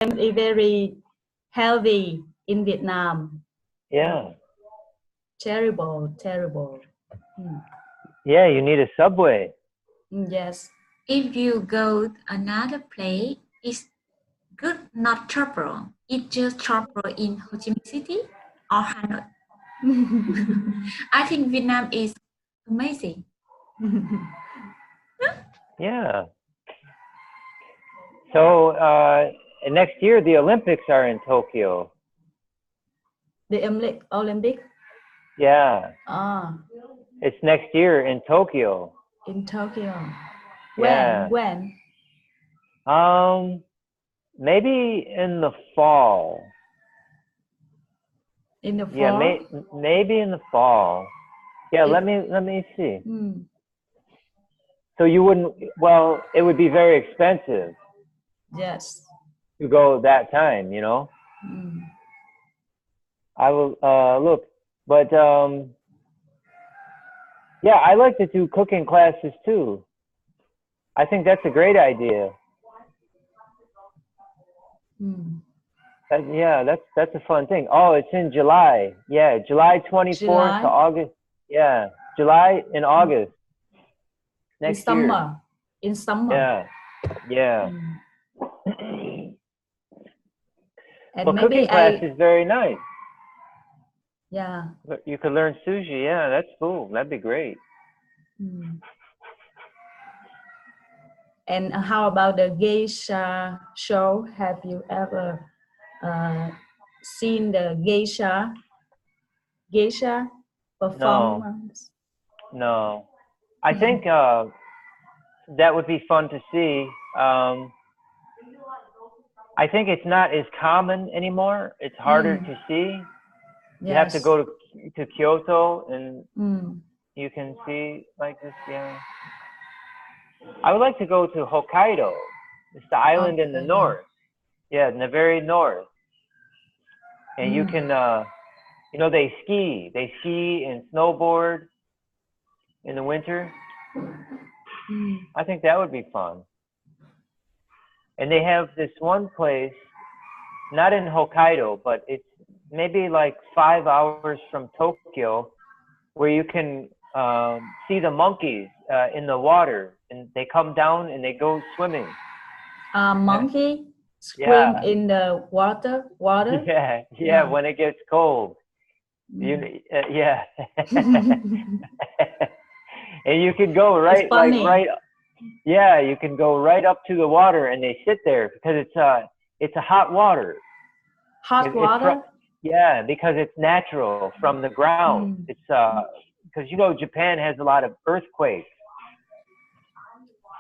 is very healthy in Vietnam. Yeah. Terrible. Yeah, you need a subway. Yes. If you go another place, it's good not travel. It's just travel in Ho Chi Minh City or Hanoi. I think Vietnam is amazing. Yeah. So next year the Olympics are in Tokyo. The Olympic? Yeah. Ah. It's next year in Tokyo. In Tokyo. Yeah. When? Maybe in the fall. In the fall? Yeah, maybe in the fall. Yeah, let me see. So you wouldn't, well, it would be very expensive. Yes. To go that time, you know? I will look, but yeah, I like to do cooking classes too. I think that's a great idea. Yeah, that's a fun thing. Oh, it's in July. Yeah, July 24th to August. Yeah, July and August. Next year. In summer. Yeah. And well, cooking class is very nice. Yeah. You could learn sushi. Yeah, that's cool. That'd be great. And how about the geisha show? Have you ever seen the geisha performance? No. I think that would be fun to see. I think it's not as common anymore. It's harder to see. You have to go to Kyoto and you can see like this. Yeah. I would like to go to Hokkaido. It's the island in the north. Yeah, in the very north. And you can, you know, they ski and snowboard in the winter. I think that would be fun. And they have this one place, not in Hokkaido, but it's maybe like 5 hours from Tokyo, where you can see the monkeys in the water, and they come down and they go swimming. Monkey swim in the water? Yeah, when it gets cold. Yeah. And you can go right, yeah, you can go right up to the water and they sit there because it's a hot water. Hot water? Yeah, because it's natural from the ground. It's because you know Japan has a lot of earthquakes.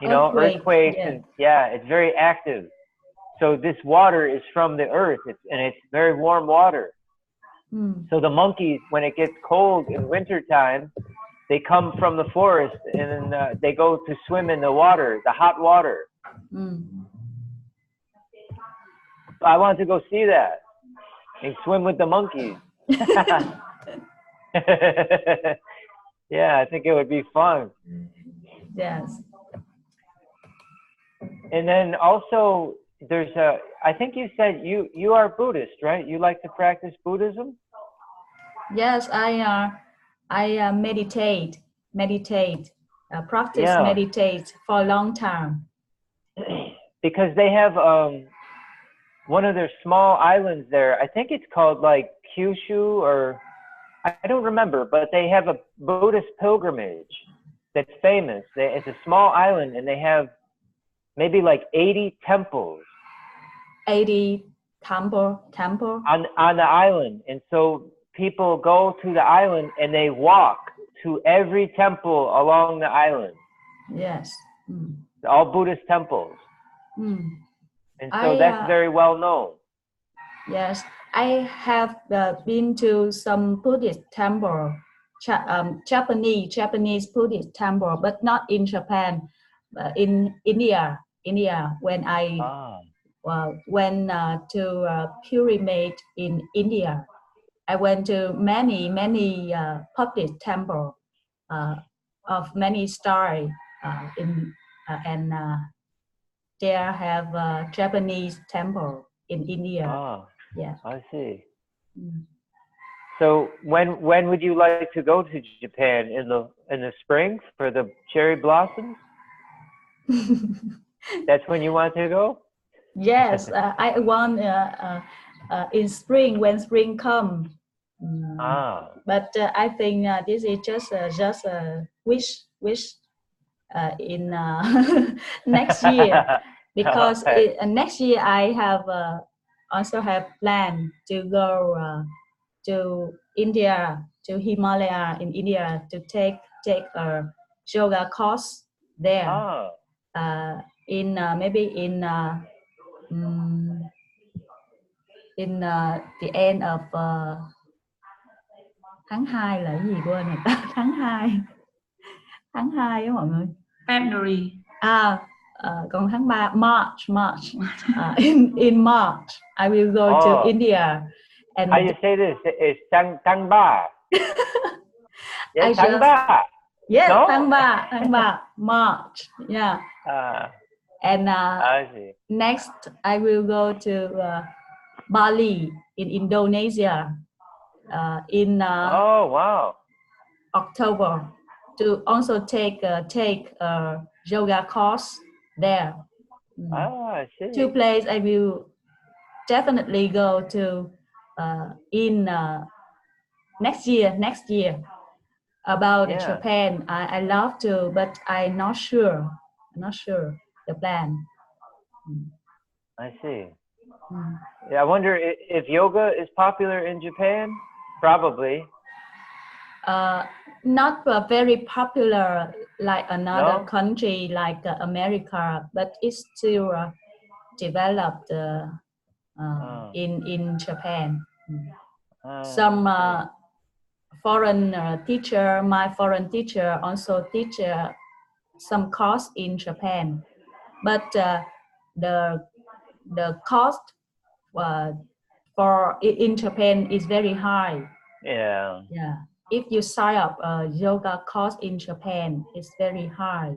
You know, earthquakes and it's very active. So this water is from the earth, and it's very warm water. So the monkeys, when it gets cold in wintertime, they come from the forest and they go to swim in the water, the hot water. So I want to go see that and swim with the monkeys. Yeah, I think it would be fun. Yes. And then also there's I think you said you are Buddhist, right? You like to practice Buddhism? Yes, I meditate, meditate for a long time. Because they have one of their small islands there. I think it's called like Kyushu, or I don't remember, but they have a Buddhist pilgrimage that's famous. It's a small island, and they have maybe like 80 temples. 80 temple on the island, and so people go to the island and they walk to every temple along the island. Yes. All Buddhist temples. And so that's very well known. Yes, I have been to some Buddhist temple, Japanese Buddhist temple, but not in Japan, in India. When I went to pilgrimage in India, I went to many public temple of many stars and there have Japanese temple in India. Ah, Yeah. I see. Mm. So when would you like to go to Japan, in the spring for the cherry blossoms? That's when you want to go? Yes, I want in spring when spring come. Ah. But I think this is just a wish in next year, because Okay. next year I have also have plan to go to India, to Himalaya in India, to take a yoga course there. Ah. In maybe in the end of tháng 2 là cái gì quên rồi ta. tháng 2 á mọi người. February. Còn tháng 3 March. In March I will go to India. And how you say this? It's tháng 3. Yes, tháng 3. Yes, no? tháng 3 March. Yeah. And I see. next I will go to Bali in Indonesia in oh wow, October, to also take a yoga course there. I see. 2 places I will definitely go to in next year. About Japan, I love to, but I'm not sure the plan. I see. Yeah, I wonder if yoga is popular in Japan. Probably. Not very popular like another country like America, but it's still developed in Japan. Some foreign teacher, my foreign teacher also teach some course in Japan, but the cost for in Japan is very high. Yeah. If you sign up a yoga course in Japan, it's very high.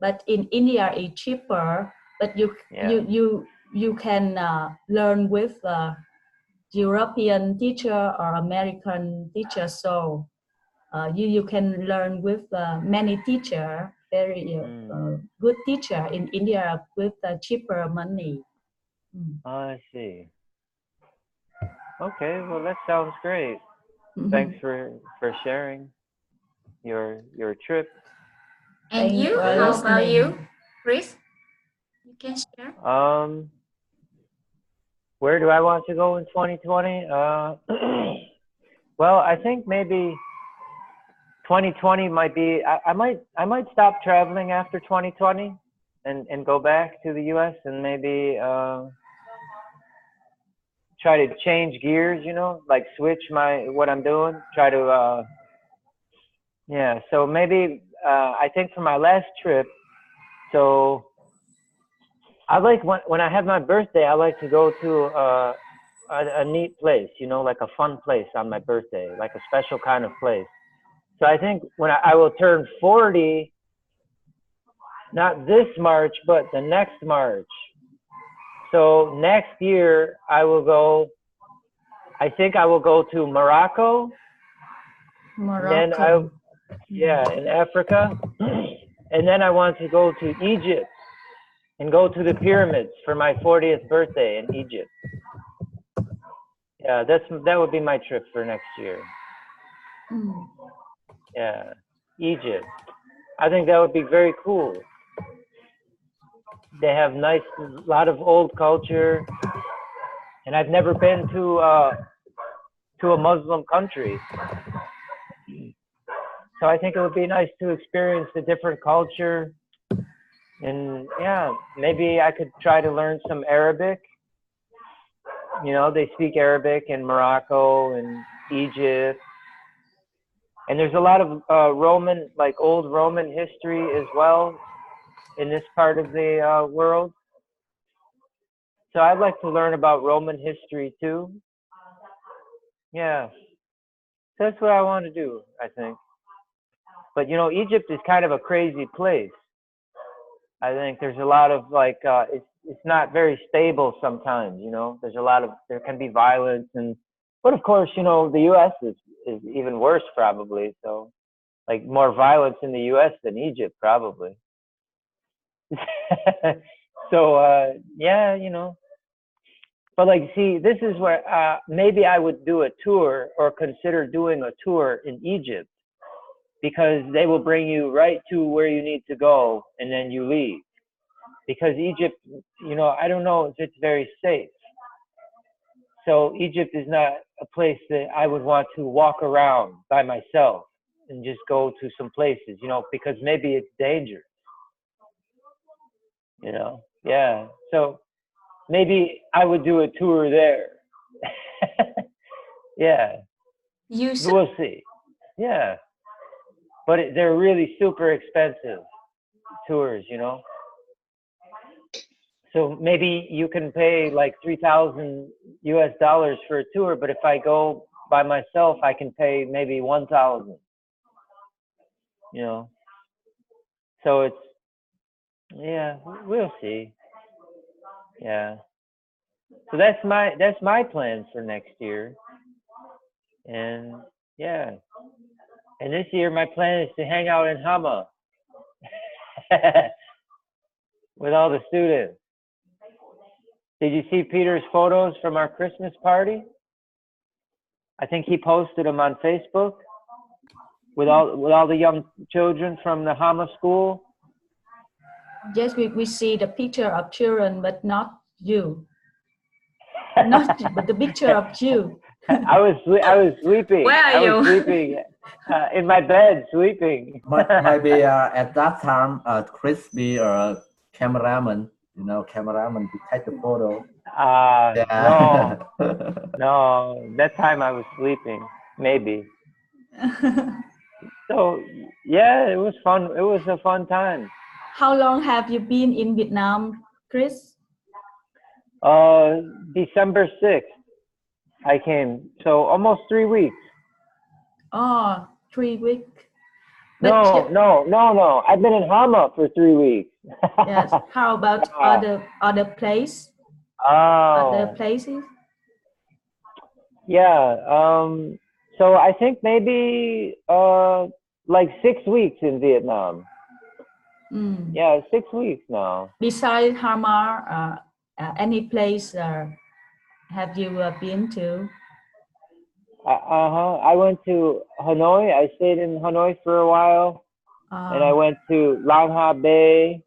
But in India, it's cheaper. But you can learn with European teacher or American teacher. So you can learn with many teacher, very good teacher in India with cheaper money. I see. Okay, well that sounds great. Thanks for sharing your trip. And you, how about you, Chris? You can share. Where do I want to go in 2020? Well, I think maybe 2020 might be. I might stop traveling after 2020 and go back to the U.S. and maybe try to change gears. You know, like switch what I'm doing. Try to So maybe I think for my last trip. So I like when I have my birthday, I like to go to a neat place, you know, like a fun place on my birthday, like a special kind of place. So I think when I will turn 40, not this March, but the next March. So next year I think I will go to Morocco. Then in Africa. And then I want to go to Egypt and go to the pyramids for my 40th birthday in Egypt. Yeah, that would be my trip for next year. Yeah, Egypt. I think that would be very cool. They have lot of old culture, and I've never been to a Muslim country. So I think it would be nice to experience the different culture. And yeah, maybe I could try to learn some Arabic. You know, they speak Arabic in Morocco and Egypt. And there's a lot of old Roman history as well in this part of the world. So I'd like to learn about Roman history too. Yeah, so that's what I want to do, I think. But you know, Egypt is kind of a crazy place. I think there's a lot of it's not very stable sometimes, you know. There can be violence, but of course, you know, the U.S. is even worse probably. So like more violence in the U.S. than Egypt probably. So yeah, you know. But like, see, this is where maybe I would do a tour or consider doing a tour in Egypt, because they will bring you right to where you need to go and then you leave. Because Egypt, you know, I don't know if it's very safe. So Egypt is not a place that I would want to walk around by myself and just go to some places, you know, because maybe it's dangerous. You know, yeah. So maybe I would do a tour there. Yeah. We'll see. Yeah. But they're really super expensive tours, you know. So maybe you can pay like $3,000 US for a tour, but if I go by myself, I can pay maybe 1,000. You know. So it's, yeah, we'll see. Yeah. So that's my plan for next year. And yeah. And this year my plan is to hang out in Hama with all the students. Did you see Peter's photos from our Christmas party? I think he posted them on Facebook with all the young children from the Hama school. Yes, we see the picture of children, but not you. Not but the picture of you. I was sleeping. Where are you? I was sleeping in my bed, sleeping. Maybe at that time, Chris be a cameraman. You know, cameraman to take the photo. Yeah. No. That time I was sleeping. Maybe. So yeah, it was fun. It was a fun time. How long have you been in Vietnam, Chris? December 6th, I came. So almost 3 weeks. Oh, 3 weeks. No. I've been in Hama for 3 weeks. Yes. How about other place? Oh. Other places? Yeah. So I think maybe like 6 weeks in Vietnam. Yeah, 6 weeks now. Besides Hama, any place have you been to? I went to Hanoi. I stayed in Hanoi for a while, and I went to Lang Ha Bay,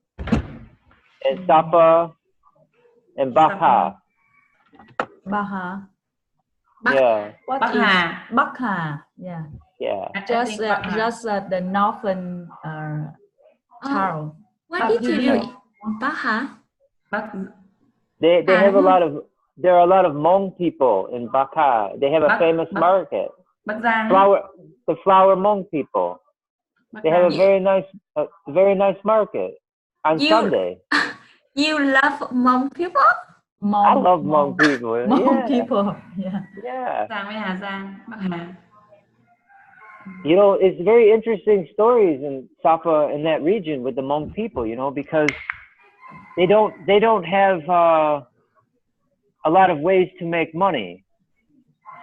and Sapa, and Baha. Baha. Yeah. What Bắc is Hà? Bắc Hà? Yeah. Yeah. Just the northern town. What did you do in Bắc Hà? They have there are a lot of Hmong people in Baka. They have a famous market. The flower Hmong people. They have a very nice market on Sunday. You love Hmong people? I love Hmong people. Hmong people. Yeah. Yeah. You know, it's very interesting stories in Sapa, in that region, with the Hmong people. You know, because they don't have a lot of ways to make money.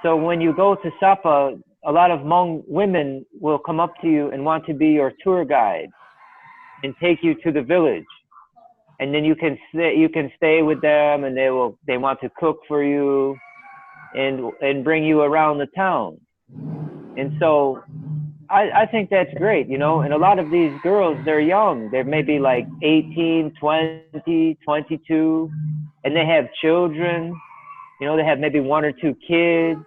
So when you go to Sapa, a lot of Hmong women will come up to you and want to be your tour guide and take you to the village. And then you can stay with them, and they want to cook for you and bring you around the town. And so I think that's great, you know. And a lot of these girls, they're young. They're maybe like 18, 20, 22, and they have children. You know, they have maybe 1 or 2 kids.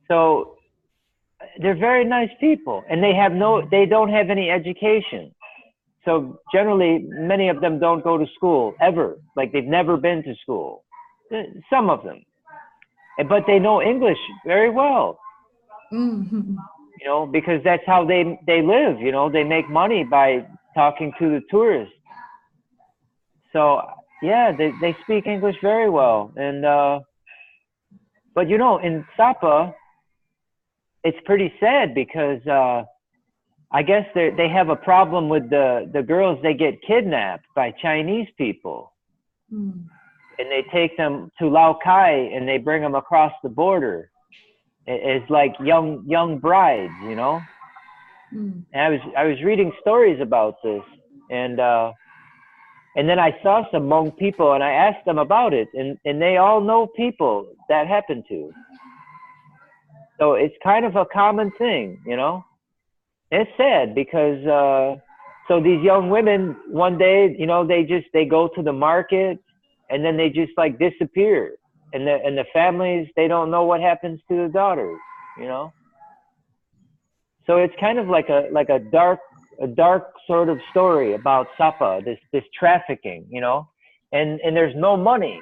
So they're very nice people, and they don't have any education. So generally, many of them don't go to school ever. Like, they've never been to school. Some of them, but they know English very well. Mm-hmm. You know, because that's how they live. You know, they make money by talking to the tourists. So yeah, they speak English very well. And but you know, in Sapa, it's pretty sad because I guess they have a problem with the girls. They get kidnapped by Chinese people. and they take them to Lao Cai and they bring them across the border. It's like young brides, you know. And I was reading stories about this, and then I saw some Hmong people, and I asked them about it, and they all know people that happened to. So it's kind of a common thing, you know. And it's sad because so these young women one day, you know, they go to the market, and then they just like disappear, and the families, they don't know what happens to the daughters, you know. So it's kind of like a dark sort of story about Sapa, this trafficking, you know, and there's no money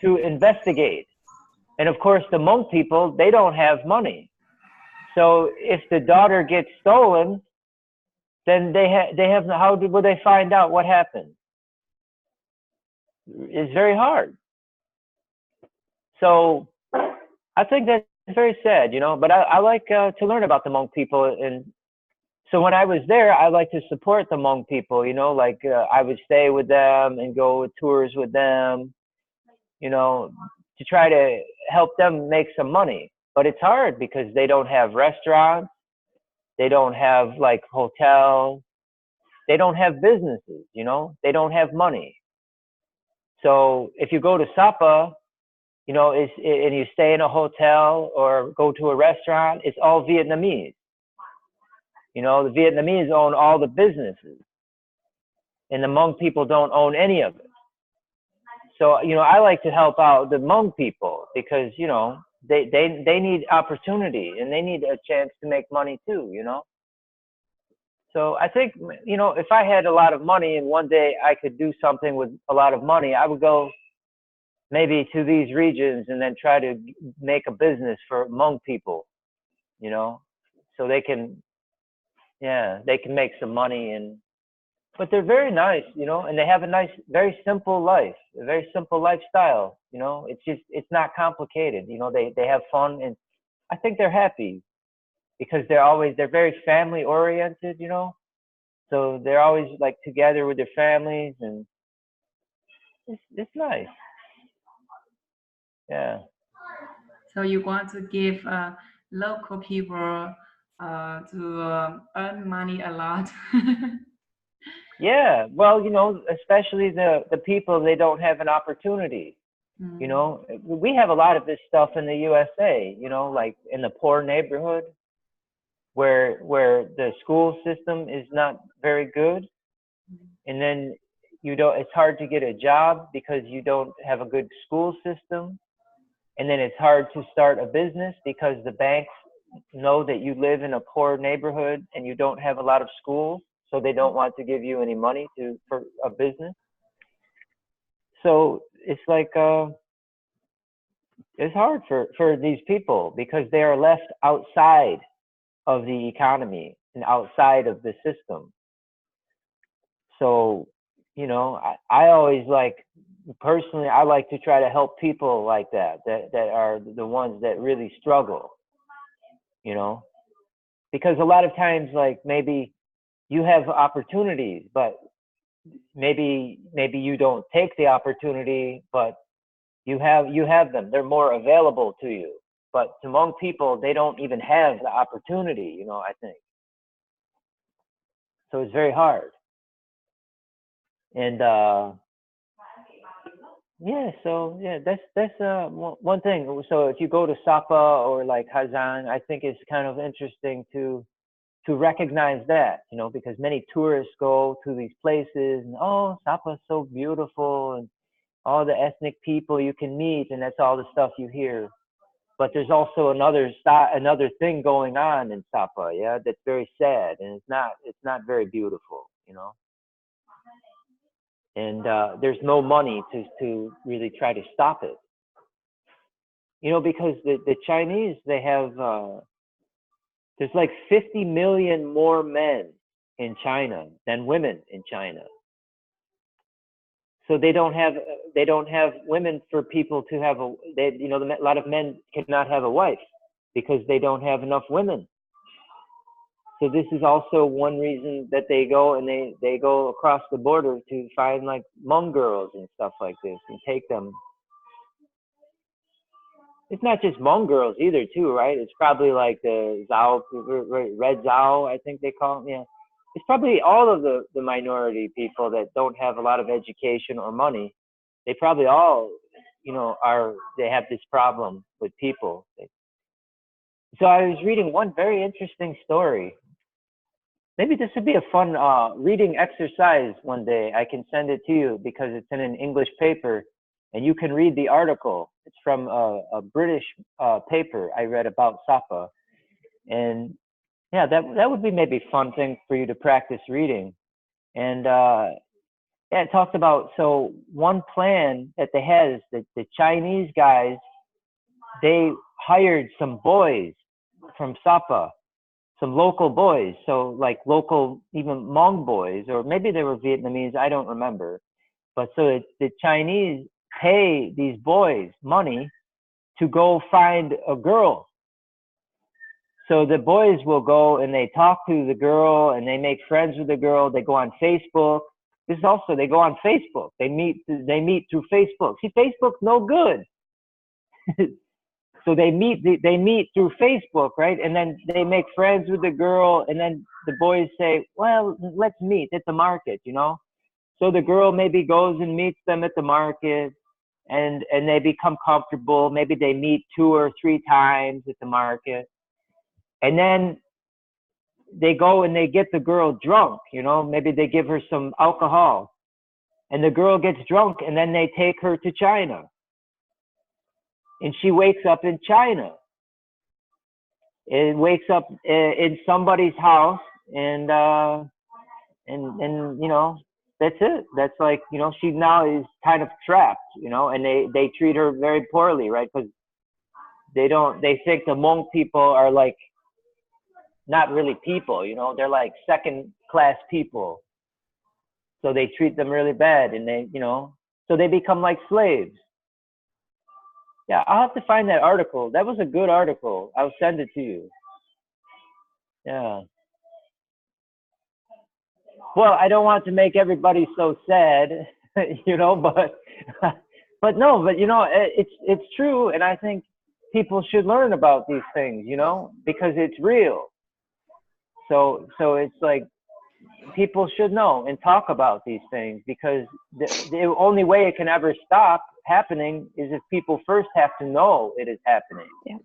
to investigate. And of course, the Hmong people, they don't have money. So if the daughter gets stolen, then they have how will they find out what happened? It's very hard. So I think that's very sad, you know, but I like to learn about the Hmong people. And so when I was there, I like to support the Hmong people, you know, like I would stay with them and go tours with them, you know, to try to help them make some money. But it's hard because they don't have restaurants, they don't have like hotels, they don't have businesses, you know, they don't have money. So if you go to Sapa, you know, and you stay in a hotel or go to a restaurant, it's all Vietnamese. You know, the Vietnamese own all the businesses, and the Hmong people don't own any of it. So, you know, I like to help out the Hmong people because, you know, they need opportunity and they need a chance to make money too, you know. So I think, you know, if I had a lot of money and one day I could do something with a lot of money, I would go maybe to these regions and then try to make a business for Hmong people, you know, so they can, yeah, they can make some money. But they're very nice, you know, and they have a nice, very simple life, a very simple lifestyle, you know. It's not complicated, you know. They have fun, and I think they're happy because they're very family oriented, you know. So they're always like together with their families, and it's nice. Yeah. So you want to give local people to earn money a lot. Yeah, well, you know, especially the people, they don't have an opportunity. You know, we have a lot of this stuff in the USA, you know, like in the poor neighborhood where the school system is not very good. And then it's hard to get a job because you don't have a good school system. And then it's hard to start a business because the banks know that you live in a poor neighborhood and you don't have a lot of schools. So they don't want to give you any money for a business. So it's like, it's hard for these people because they are left outside of the economy and outside of the system. So, you know, I always personally, I like to try to help people like that are the ones that really struggle, you know, because a lot of times, like maybe you have opportunities, but maybe you don't take the opportunity, but you have them. They're more available to you. But to Hmong people, they don't even have the opportunity, you know, I think. So it's very hard. And yeah, so yeah, that's one thing. So if you go to Sapa or like Ha Giang, I think it's kind of interesting to recognize that, you know, because many tourists go to these places and, oh, Sapa's so beautiful and all the ethnic people you can meet, and that's all the stuff you hear. But there's also another thing going on in Sapa, yeah, that's very sad, and it's not very beautiful, you know. And there's no money to really try to stop it, you know, because the Chinese, they have there's like 50 million more men in China than women in China. So they don't have women for people to have a lot of men cannot have a wife because they don't have enough women. so this is also one reason that they go and they go across the border to find like Hmong girls and stuff like this and take them. It's not just Hmong girls either, too, right? It's probably like the Zhao, Red Zhao, I think they call them. Yeah, it's probably all of the minority people that don't have a lot of education or money. They probably all, you know, they have this problem with people. So I was reading one very interesting story. Maybe this would be a fun reading exercise one day. I can send it to you because it's in an English paper, and you can read the article. It's from a British paper I read about Sapa. And yeah, that would be maybe a fun thing for you to practice reading. And yeah, it talks about, so one plan that they had is that the Chinese guys, they hired some boys from Sapa, some local boys. So like local, even Hmong boys, or maybe they were Vietnamese, I don't remember. But so the Chinese pay these boys money to go find a girl. So the boys will go and they talk to the girl and they make friends with the girl. They go on Facebook. This is also, they go on Facebook. They meet through Facebook. See, Facebook's no good. So they meet through Facebook, right? And then they make friends with the girl, and then the boys say, well, let's meet at the market, you know? So the girl maybe goes and meets them at the market, and they become comfortable. Maybe they meet 2 or 3 times at the market. And then they go and they get the girl drunk, you know? Maybe they give her some alcohol, and the girl gets drunk, and then they take her to China. And she wakes up in China. It wakes up in somebody's house, and you know, that's it. That's like, you know, she now is kind of trapped, you know, and they treat her very poorly, right? Because they think the Hmong people are like not really people, you know, they're like second-class people. So they treat them really bad, and they, you know, so they become like slaves. Yeah, I'll have to find that article. That was a good article. I'll send it to you. Yeah. Well, I don't want to make everybody so sad, you know, but no, but you know, it's true, and I think people should learn about these things, you know, because it's real. So it's like people should know and talk about these things, because the only way it can ever stop happening is if people first have to know it is happening. Yeah.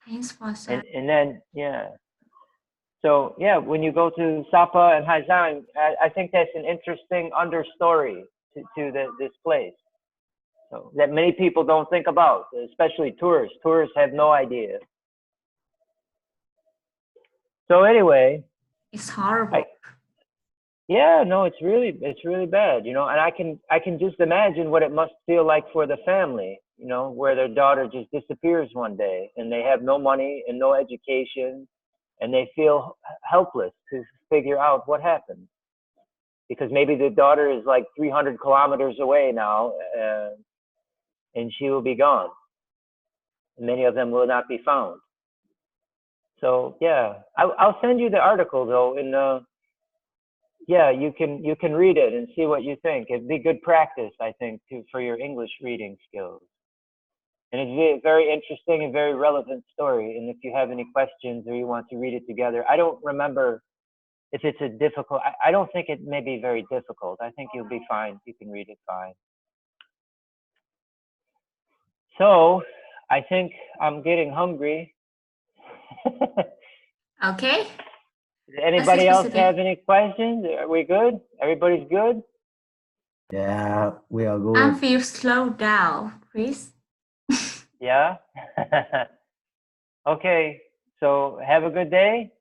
Thanks for that. And then, yeah. So yeah, when you go to Sapa and Hai Giang, I think that's an interesting understory to this place. So that many people don't think about, especially tourists. Tourists have no idea. So anyway, it's horrible. Yeah, no, it's really bad, you know, and I can just imagine what it must feel like for the family, you know, where their daughter just disappears one day and they have no money and no education, and they feel helpless to figure out what happened, because maybe the daughter is like 300 kilometers away now, and she will be gone. Many of them will not be found. So yeah, I'll send you the article though, and yeah, you can read it and see what you think. It'd be good practice, I think, for your English reading skills. And it's a very interesting and very relevant story. And if you have any questions or you want to read it together, I don't remember if it's a difficult, I don't think it may be very difficult. I think you'll be fine. You can read it fine. So I think I'm getting hungry. Okay. Does anybody else have any questions? Are we good? Everybody's good? Yeah, we are good. I feel slow down, Chris. Yeah? Okay, so have a good day.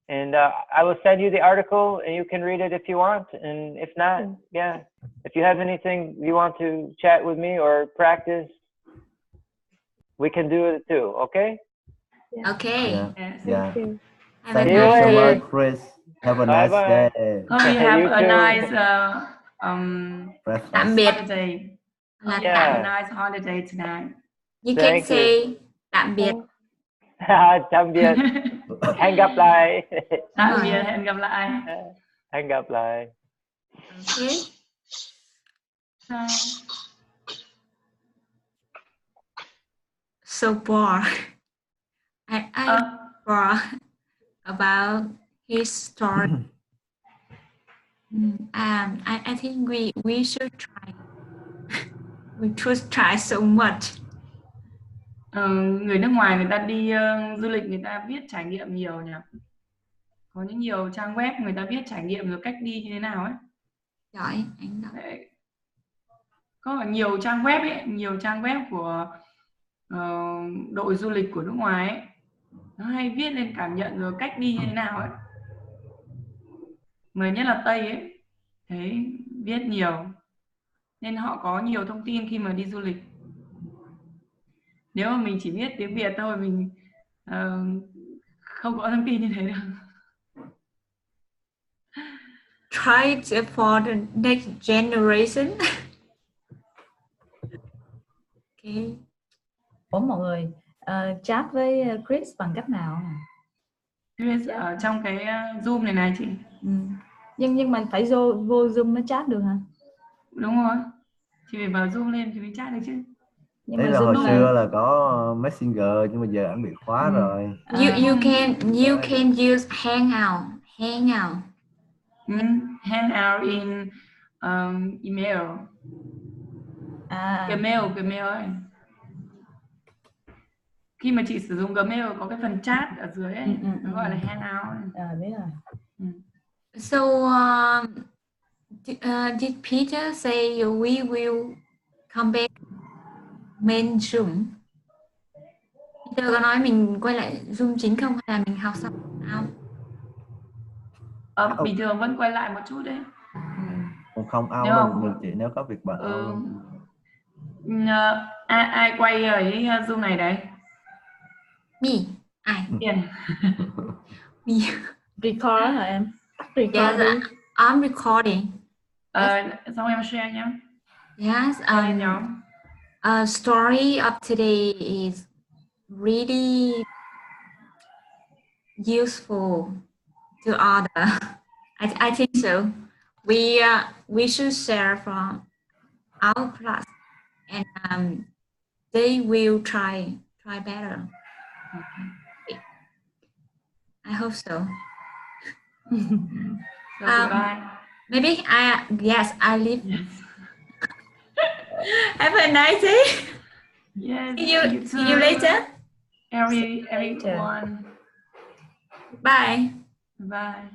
And I will send you the article, and you can read it if you want. And if not, yeah. If you have anything you want to chat with me or practice, we can do it too, okay? Yeah. Okay. Yeah. Thank you. Thank you so much, Chris. Have a nice day. Hope you have a nice tạm biệt. holiday. Yeah. Have a nice holiday tonight. You can say tạm biệt. Tạm biệt. Hẹn gặp lại. Tạm biệt, hẹn gặp lại. Hẹn gặp lại. Okay. So bored. I bored about his story. I think we should try. We should try so much. Người nước ngoài người ta đi du lịch, người ta viết trải nghiệm nhiều nhỉ. Có những nhiều trang web người ta viết trải nghiệm rồi cách đi như thế nào ấy. Giỏi, anh đọc. Có nhiều trang web ấy, nhiều trang web của đội du lịch của nước ngoài ấy, nó hay viết lên cảm nhận rồi cách đi như thế nào ấy. Mới nhất là Tây ấy, thấy viết nhiều nên họ có nhiều thông tin khi mà đi du lịch. Nếu mà mình chỉ biết tiếng Việt thôi, mình không có thông tin như thế đâu. Try it for the next generation. Okay. Ủa mọi người chat với Chris bằng cách nào? Chris ở trong cái Zoom này chị. Nhưng mình phải vô Zoom mới chat được hả? Đúng rồi. Chị phải vào Zoom lên thì mới chat được chứ. Nhưng mà hồi xưa là có Messenger nhưng mà giờ anh bị khóa rồi. You can use Hangout. Hangout in email. Gmail ấy. Khi mà chị sử dụng Gmail có cái phần chat ở dưới ấy, nó gọi là Hangout. Biết rồi. So did Peter say we will come back main Zoom? Peter có nói mình quay lại Zoom chính không, hay là mình học xong nào? Bình thường vẫn quay lại một chút đấy. Không out luôn được chị, nếu có việc bận out luôn. Ai quay ở cái Zoom này đấy? Me. Ai? Me. Record hả em? Record yes, đi. I'm recording. Xong em share nhé. Yes. Story of today is really useful to others. I think so. We should share from our class, and they will try better. Okay. I hope so. So goodbye. Maybe I leave. Yes. Have a nice day. Yes. See you later. Everyone. Bye. Bye.